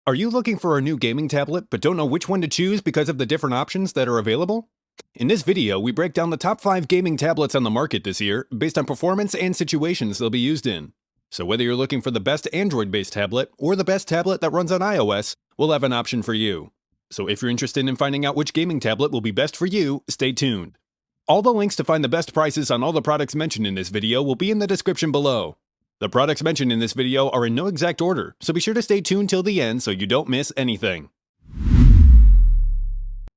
Are you looking for a new gaming tablet but don't know which one to choose because of the different options that are available? In this video, we break down the top 5 gaming tablets on the market this year based on performance and situations they'll be used in. So whether you're looking for the best Android-based tablet or the best tablet that runs on iOS, we'll have an option for you. So if you're interested in finding out which gaming tablet will be best for you, stay tuned. All the links to find the best prices on all the products mentioned in this video will be in the description below. The products mentioned in this video are in no exact order, so be sure to stay tuned till the end so you don't miss anything.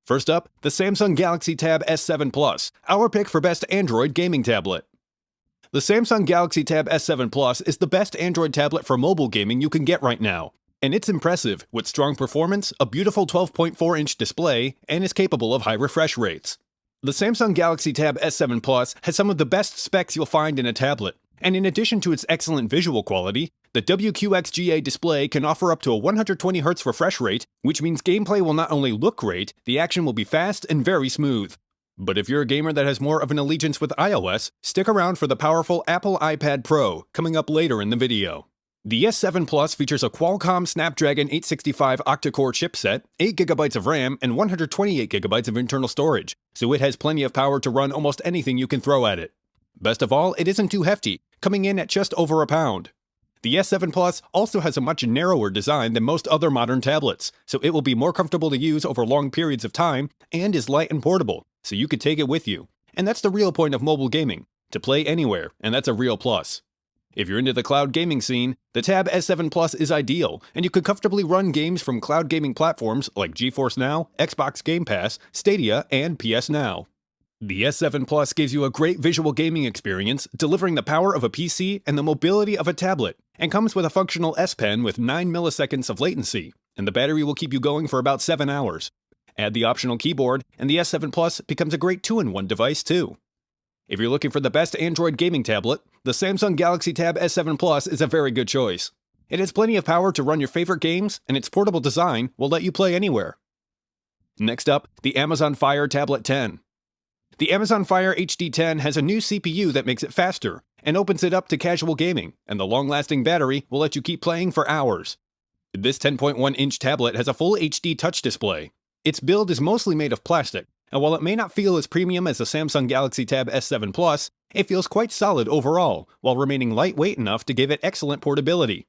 First up, the Samsung Galaxy Tab S7 Plus, our pick for best Android gaming tablet. The Samsung Galaxy Tab S7 Plus is the best Android tablet for mobile gaming you can get right now, and it's impressive with strong performance, a beautiful 12.4-inch display, and is capable of high refresh rates. The Samsung Galaxy Tab S7 Plus has some of the best specs you'll find in a tablet. And in addition to its excellent visual quality, the WQXGA display can offer up to a 120Hz refresh rate, which means gameplay will not only look great, the action will be fast and very smooth. But if you're a gamer that has more of an allegiance with iOS, stick around for the powerful Apple iPad Pro coming up later in the video. The S7 Plus features a Qualcomm Snapdragon 865 octa-core chipset, 8GB of RAM, and 128GB of internal storage, so it has plenty of power to run almost anything you can throw at it. Best of all, it isn't too hefty, coming in at just over a pound. The S7 Plus also has a much narrower design than most other modern tablets, so it will be more comfortable to use over long periods of time, and is light and portable, so you could take it with you. And that's the real point of mobile gaming, to play anywhere, and that's a real plus. If you're into the cloud gaming scene, the Tab S7 Plus is ideal, and you could comfortably run games from cloud gaming platforms like GeForce Now, Xbox Game Pass, Stadia, and PS Now. The S7 Plus gives you a great visual gaming experience, delivering the power of a PC and the mobility of a tablet, and comes with a functional S Pen with 9 milliseconds of latency, and the battery will keep you going for about 7 hours. Add the optional keyboard, and the S7 Plus becomes a great 2-in-1 device too. If you're looking for the best Android gaming tablet, the Samsung Galaxy Tab S7 Plus is a very good choice. It has plenty of power to run your favorite games, and its portable design will let you play anywhere. Next up, the Amazon Fire Tablet 10. The Amazon Fire HD10 has a new CPU that makes it faster, and opens it up to casual gaming, and the long-lasting battery will let you keep playing for hours. This 10.1-inch tablet has a full HD touch display. Its build is mostly made of plastic, and while it may not feel as premium as the Samsung Galaxy Tab S7 Plus, it feels quite solid overall, while remaining lightweight enough to give it excellent portability.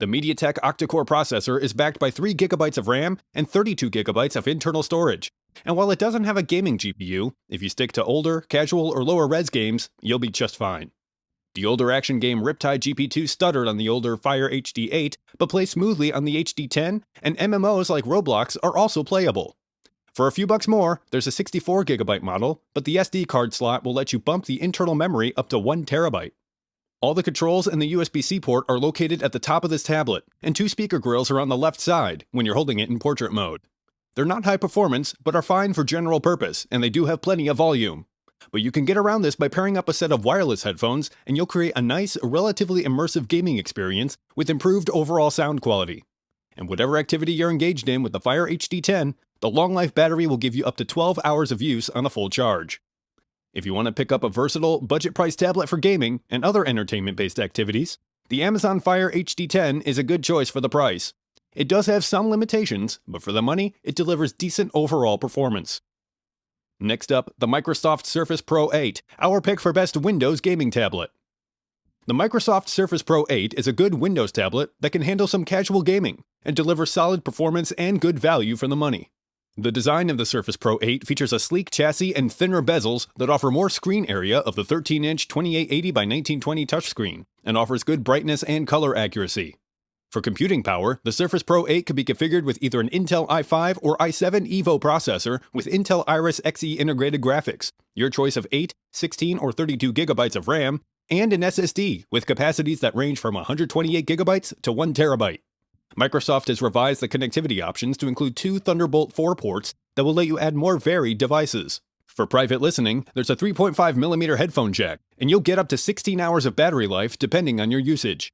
The MediaTek octa-core processor is backed by 3GB of RAM and 32GB of internal storage. And while it doesn't have a gaming GPU, if you stick to older, casual, or lower res games, you'll be just fine. The older action game Riptide GP2 stuttered on the older Fire HD8, but plays smoothly on the HD10, and MMOs like Roblox are also playable. For a few bucks more, there's a 64GB model, but the SD card slot will let you bump the internal memory up to 1TB. All the controls and the USB-C port are located at the top of this tablet, and 2 speaker grills are on the left side when you're holding it in portrait mode. They're not high performance, but are fine for general purpose, and they do have plenty of volume. But you can get around this by pairing up a set of wireless headphones, and you'll create a nice, relatively immersive gaming experience with improved overall sound quality. And whatever activity you're engaged in with the Fire HD10, the long life battery will give you up to 12 hours of use on a full charge. If you want to pick up a versatile, budget-priced tablet for gaming and other entertainment-based activities, the Amazon Fire HD10 is a good choice for the price. It does have some limitations, but for the money, it delivers decent overall performance. Next up, the Microsoft Surface Pro 8, our pick for best Windows gaming tablet. The Microsoft Surface Pro 8 is a good Windows tablet that can handle some casual gaming and deliver solid performance and good value for the money. The design of the Surface Pro 8 features a sleek chassis and thinner bezels that offer more screen area of the 13-inch 2880 by 1920 touchscreen, and offers good brightness and color accuracy. For computing power, the Surface Pro 8 can be configured with either an Intel i5 or i7 Evo processor with Intel Iris Xe integrated graphics, your choice of 8, 16, or 32GB of RAM, and an SSD with capacities that range from 128GB to 1TB. Microsoft has revised the connectivity options to include 2 Thunderbolt 4 ports that will let you add more varied devices. For private listening, there's a 3.5mm headphone jack, and you'll get up to 16 hours of battery life depending on your usage.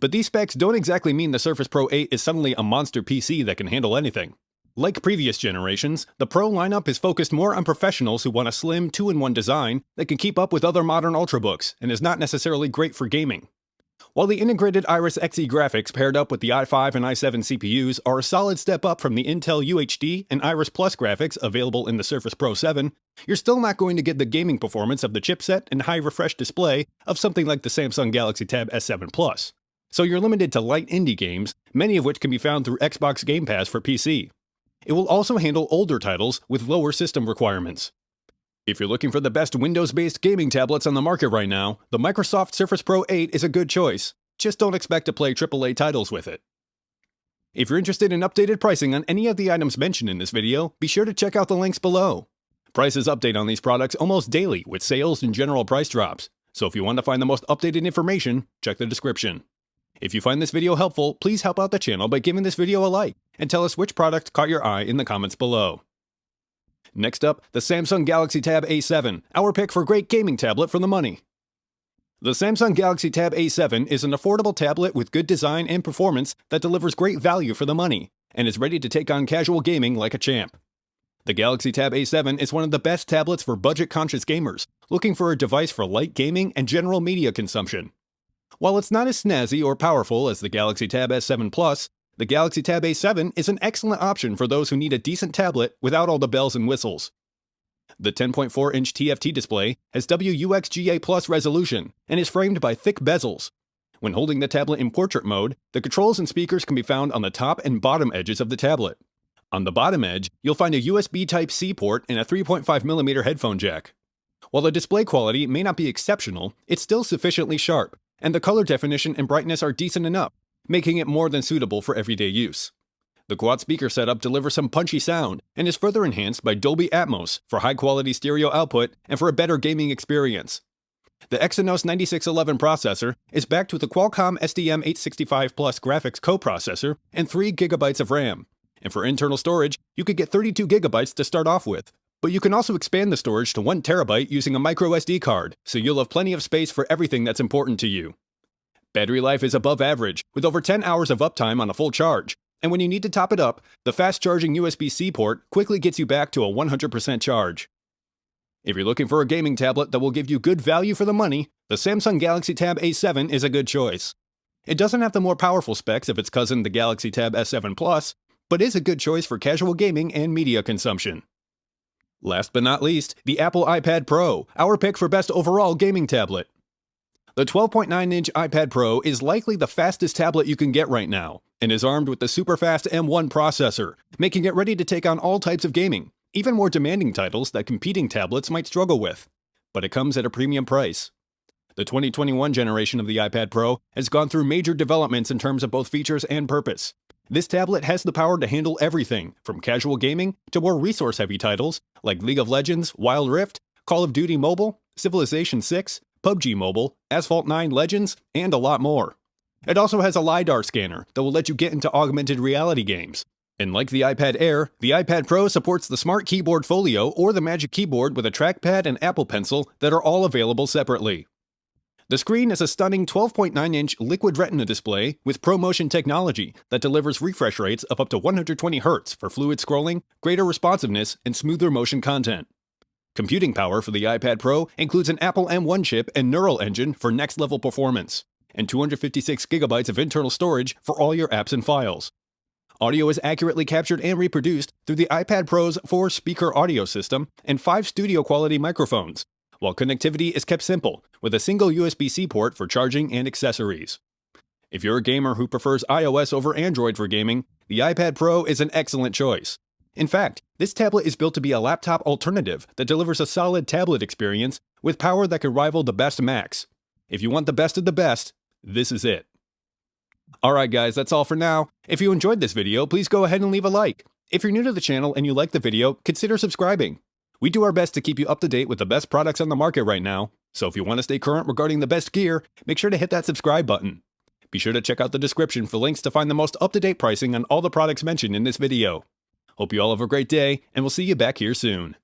But these specs don't exactly mean the Surface Pro 8 is suddenly a monster PC that can handle anything. Like previous generations, the Pro lineup is focused more on professionals who want a slim 2-in-1 design that can keep up with other modern Ultrabooks and is not necessarily great for gaming. While the integrated Iris Xe graphics paired up with the i5 and i7 CPUs are a solid step up from the Intel UHD and Iris Plus graphics available in the Surface Pro 7, you're still not going to get the gaming performance of the chipset and high refresh display of something like the Samsung Galaxy Tab S7 Plus. So you're limited to light indie games, many of which can be found through Xbox Game Pass for PC. It will also handle older titles with lower system requirements. If you're looking for the best Windows-based gaming tablets on the market right now, the Microsoft Surface Pro 8 is a good choice. Just don't expect to play AAA titles with it. If you're interested in updated pricing on any of the items mentioned in this video, be sure to check out the links below. Prices update on these products almost daily with sales and general price drops, so if you want to find the most updated information, check the description. If you find this video helpful, please help out the channel by giving this video a like, and tell us which product caught your eye in the comments below. Next up, the Samsung Galaxy Tab A7, our pick for great gaming tablet for the money. The Samsung Galaxy Tab A7 is an affordable tablet with good design and performance that delivers great value for the money, and is ready to take on casual gaming like a champ. The Galaxy Tab A7 is one of the best tablets for budget-conscious gamers, looking for a device for light gaming and general media consumption. While it's not as snazzy or powerful as the Galaxy Tab S7 Plus, the Galaxy Tab A7 is an excellent option for those who need a decent tablet without all the bells and whistles. The 10.4-inch TFT display has WUXGA Plus resolution and is framed by thick bezels. When holding the tablet in portrait mode, the controls and speakers can be found on the top and bottom edges of the tablet. On the bottom edge, you'll find a USB Type-C port and a 3.5mm headphone jack. While the display quality may not be exceptional, it's still sufficiently sharp, and the color definition and brightness are decent enough, making it more than suitable for everyday use. The quad speaker setup delivers some punchy sound and is further enhanced by Dolby Atmos for high-quality stereo output and for a better gaming experience. The Exynos 9611 processor is backed with a Qualcomm STM865 Plus graphics coprocessor and 3GB of RAM. And for internal storage, you could get 32GB to start off with. But you can also expand the storage to 1TB using a microSD card, so you'll have plenty of space for everything that's important to you. Battery life is above average, with over 10 hours of uptime on a full charge, and when you need to top it up, the fast-charging USB-C port quickly gets you back to a 100% charge. If you're looking for a gaming tablet that will give you good value for the money, the Samsung Galaxy Tab A7 is a good choice. It doesn't have the more powerful specs of its cousin the Galaxy Tab S7 Plus, but is a good choice for casual gaming and media consumption. Last but not least, the Apple iPad Pro, our pick for best overall gaming tablet. The 12.9-inch iPad Pro is likely the fastest tablet you can get right now, and is armed with the super-fast M1 processor, making it ready to take on all types of gaming, even more demanding titles that competing tablets might struggle with. But it comes at a premium price. The 2021 generation of the iPad Pro has gone through major developments in terms of both features and purpose. This tablet has the power to handle everything, from casual gaming to more resource-heavy titles like League of Legends, Wild Rift, Call of Duty Mobile, Civilization 6, PUBG Mobile, Asphalt 9 Legends, and a lot more. It also has a LiDAR scanner that will let you get into augmented reality games. And like the iPad Air, the iPad Pro supports the Smart Keyboard Folio or the Magic Keyboard with a trackpad and Apple Pencil that are all available separately. The screen is a stunning 12.9-inch Liquid Retina display with ProMotion technology that delivers refresh rates of up to 120Hz for fluid scrolling, greater responsiveness, and smoother motion content. Computing power for the iPad Pro includes an Apple M1 chip and Neural Engine for next-level performance, and 256GB of internal storage for all your apps and files. Audio is accurately captured and reproduced through the iPad Pro's 4-speaker audio system and 5 studio-quality microphones, while connectivity is kept simple with a single USB-C port for charging and accessories. If you're a gamer who prefers iOS over Android for gaming, the iPad Pro is an excellent choice. In fact, this tablet is built to be a laptop alternative that delivers a solid tablet experience with power that can rival the best Macs. If you want the best of the best, this is it. Alright guys, that's all for now. If you enjoyed this video, please go ahead and leave a like. If you're new to the channel and you like the video, consider subscribing. We do our best to keep you up to date with the best products on the market right now, so if you want to stay current regarding the best gear, make sure to hit that subscribe button. Be sure to check out the description for links to find the most up-to-date pricing on all the products mentioned in this video. Hope you all have a great day, and we'll see you back here soon.